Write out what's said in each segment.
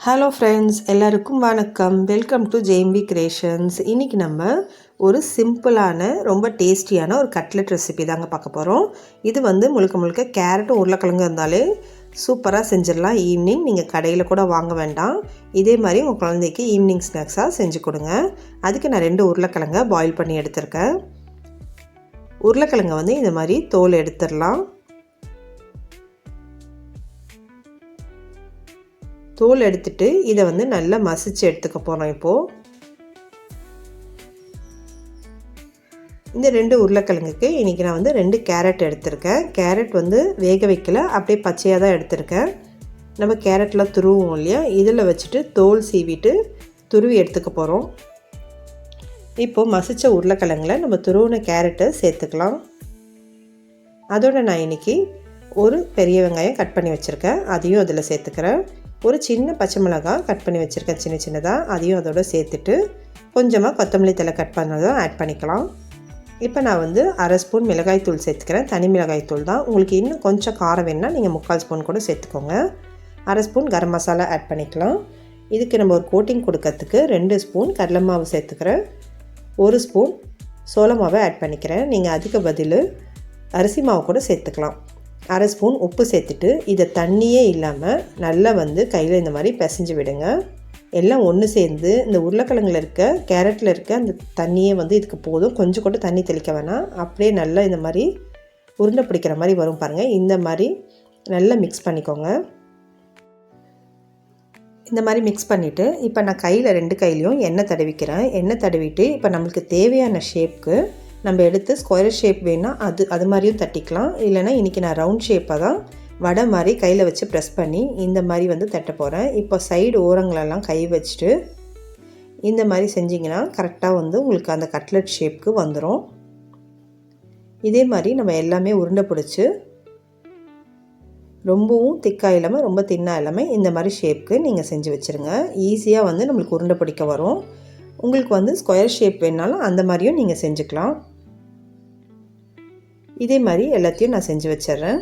Hello friends, எல்லாருக்கும் வணக்கம். Welcome to JMV creations. இன்றைக்கி நம்ம ஒரு சிம்பிளான ரொம்ப டேஸ்டியான ஒரு கட்லெட் ரெசிபி தாங்க பார்க்க போகிறோம். இது முழுக்க முழுக்க கேரட்டும் உருளைக்கிழங்கு இருந்தாலே சூப்பராக செஞ்சிடலாம். ஈவினிங் நீங்கள் கடையில் கூட வாங்க வேண்டாம். இதே மாதிரி உங்கள் குழந்தைக்கு ஈவினிங் ஸ்நாக்ஸாக செஞ்சு கொடுங்க. அதுக்கு நான் 2 உருளைக்கிழங்கை பாயில் பண்ணி எடுத்திருக்கேன். உருளைக்கிழங்கை இந்த மாதிரி தோல் எடுத்துடலாம். தோல் எடுத்துட்டு இதை நல்லா மசிச்சு எடுத்துக்க போகிறோம். இப்போது இந்த 2 உருளைக்கிழங்குக்கு இன்றைக்கி நான் 2 கேரட் எடுத்திருக்கேன். கேரட் வேக வைக்கல, அப்படியே பச்சையாக தான் எடுத்திருக்கேன். நம்ம கேரட்லாம் துருவோம் இல்லையா, இதில் வச்சுட்டு தோல் சீவிட்டு துருவி எடுத்துக்க போகிறோம். இப்போது மசித்த உருளைக்கிழங்குல நம்ம துருவின கேரட்டை சேர்த்துக்கலாம். அதோடு நான் இன்றைக்கி ஒரு பெரிய வெங்காயம் கட் பண்ணி வச்சுருக்கேன், அதையும் அதில் சேர்த்துக்கிறேன். ஒரு சின்ன பச்சை மிளகாய் கட் பண்ணி வச்சுருக்கேன் சின்ன சின்னதாக, அதையும் அதோடு சேர்த்துட்டு கொஞ்சமாக கொத்தமல்லி தழை கட் பண்ணதும் ஆட் பண்ணிக்கலாம். இப்போ நான் 1/2 ஸ்பூன் மிளகாய் தூள் சேர்த்துக்கிறேன். தனி மிளகாய் தூள் தான். உங்களுக்கு இன்னும் கொஞ்சம் காரம் வேணுன்னா நீங்கள் 3/4 ஸ்பூன் கூட சேர்த்துக்கோங்க. 1/2 ஸ்பூன் கரம் மசாலா ஆட் பண்ணிக்கலாம். இதுக்கு நம்ம ஒரு கோட்டிங் கொடுக்கறதுக்கு 2 ஸ்பூன் கடலை மாவு சேர்த்துக்கிறேன். 1 ஸ்பூன் சோள மாவை ஆட் பண்ணிக்கிறேன். நீங்கள் அதுக்கு பதில் அரிசி மாவு கூட சேர்த்துக்கலாம். 1/2 ஸ்பூன் உப்பு சேர்த்துட்டு இதை தண்ணியே இல்லாமல் நல்லா கையில் இந்த மாதிரி பிசைஞ்சு விடுங்க. எல்லாம் ஒன்று சேர்ந்து இந்த உருளைக்கிழங்குல இருக்க கேரட்டில் இருக்க அந்த தண்ணியே இதுக்கு போதும். கொஞ்சம் கூட தண்ணி தெளிக்க வேணாம். அப்படியே நல்லா இந்த மாதிரி உருண்டை பிடிக்கிற மாதிரி வரும் பாருங்கள். இந்த மாதிரி நல்லா மிக்ஸ் பண்ணிக்கோங்க. இந்த மாதிரி மிக்ஸ் பண்ணிவிட்டு இப்போ நான் கையில் 2 கையிலையும் எண்ணெய் தடவிக்கிறேன். எண்ணெய் தடவிட்டு இப்போ நம்மளுக்கு தேவையான ஷேப்புக்கு நம்ம எடுத்து ஸ்கொயர் ஷேப் வேணால் அது மாதிரியும் தட்டிக்கலாம். இல்லைனா இன்றைக்கி நான் ரவுண்ட் ஷேப்பாக தான் வடை மாதிரி கையில் வச்சு ப்ரெஸ் பண்ணி இந்த மாதிரி தட்ட போகிறேன். இப்போ சைடு ஓரங்களெல்லாம் கை வச்சுட்டு இந்த மாதிரி செஞ்சிங்கன்னா கரெக்டாக உங்களுக்கு அந்த கட்லெட் ஷேப்புக்கு வந்துடும். இதே மாதிரி நம்ம எல்லாமே உருண்டை பிடிச்சி ரொம்பவும் திக்காக இல்லாமல் ரொம்ப தின்னாக இல்லாமல் இந்த மாதிரி ஷேப்புக்கு நீங்கள் செஞ்சு வச்சுருங்க. ஈஸியாக நம்மளுக்கு உருண்டை பிடிக்க வரும். உங்களுக்கு ஸ்கொயர் ஷேப் வேணாலும் அந்த மாதிரியும் நீங்கள் செஞ்சுக்கலாம். இதே மாதிரி எல்லாத்தையும் நான் செஞ்சு வச்சிட்றேன்.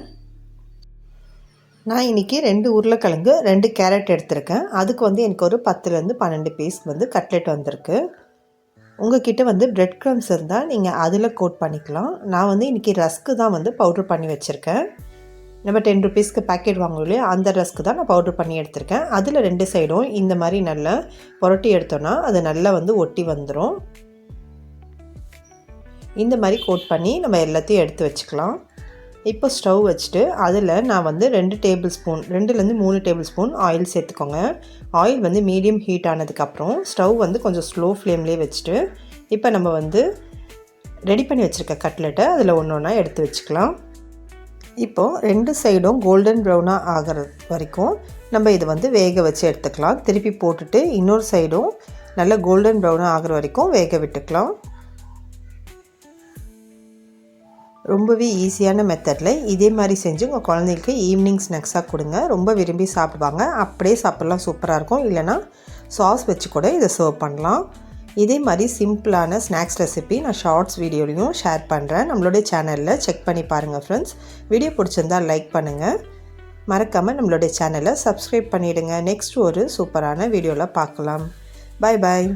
நான் இன்றைக்கி 2 உருளைக்கிழங்கு 2 கேரட் எடுத்திருக்கேன். அதுக்கு எனக்கு ஒரு 10லேருந்து 12 பீஸ் கட்லெட் வந்திருக்கு. உங்கள்கிட்ட பிரெட் க்ரம்ஸ் இருந்தால் நீங்கள் அதில் கோட் பண்ணிக்கலாம். நான் இன்றைக்கி ரஸ்க்கு தான் பவுட்ரு பண்ணி வச்சுருக்கேன். நம்ம 10 ருபீஸ்க்கு பேக்கெட் வாங்குவோம் இல்லையா, அந்த ரஸ்க்கு தான் நான் பவுட்ரு பண்ணி எடுத்திருக்கேன். அதில் 2 சைடும் இந்த மாதிரி நல்லா புரட்டி எடுத்தோன்னா அது நல்லா ஒட்டி வந்துடும். இந்த மாதிரி கோட் பண்ணி நம்ம எல்லாத்தையும் எடுத்து வச்சுக்கலாம். இப்போ ஸ்டவ் வச்சுட்டு அதில் நான் 2 டேபிள் ஸ்பூன் 2லேருந்து 3 டேபிள் ஸ்பூன் ஆயில் சேர்த்துக்கோங்க. ஆயில் மீடியம் ஹீட் ஆனதுக்கப்புறம் ஸ்டவ் கொஞ்சம் ஸ்லோ ஃப்ளேம்லேயே வச்சுட்டு இப்போ நம்ம ரெடி பண்ணி வச்சுருக்க கட்லெட்டை அதில் ஒன்று ஒன்றா எடுத்து வச்சுக்கலாம். இப்போது 2 சைடும் கோல்டன் ப்ரௌனாக ஆகிற வரைக்கும் நம்ம இது வேக வச்சு எடுத்துக்கலாம். திருப்பி போட்டுட்டு இன்னொரு சைடும் நல்லா கோல்டன் ப்ரௌனாக ஆகிற வரைக்கும் வேக விட்டுக்கலாம். ரொம்பவே ஈஸியான மெத்தடில் இதே மாதிரி செஞ்சு உங்கள் குழந்தைங்களுக்கு ஈவினிங் ஸ்நாக்ஸாக கொடுங்க. ரொம்ப விரும்பி சாப்பிடுவாங்க. அப்படியே சாப்பிட்லாம், சூப்பராக இருக்கும். இல்லைனா சாஸ் வச்சு கூட இதை சர்வ் பண்ணலாம். இதே மாதிரி சிம்பிளான ஸ்நாக்ஸ் ரெசிபி நான் ஷார்ட்ஸ் வீடியோலையும் ஷேர் பண்ணுறேன். நம்மளுடைய சேனலில் செக் பண்ணி பாருங்கள் ஃப்ரெண்ட்ஸ். வீடியோ பிடிச்சிருந்தால் லைக் பண்ணுங்கள். மறக்காமல் நம்மளுடைய சேனலை சப்ஸ்கிரைப் பண்ணிவிடுங்க. நெக்ஸ்ட் ஒரு சூப்பரான வீடியோவில் பார்க்கலாம். பாய் பாய்.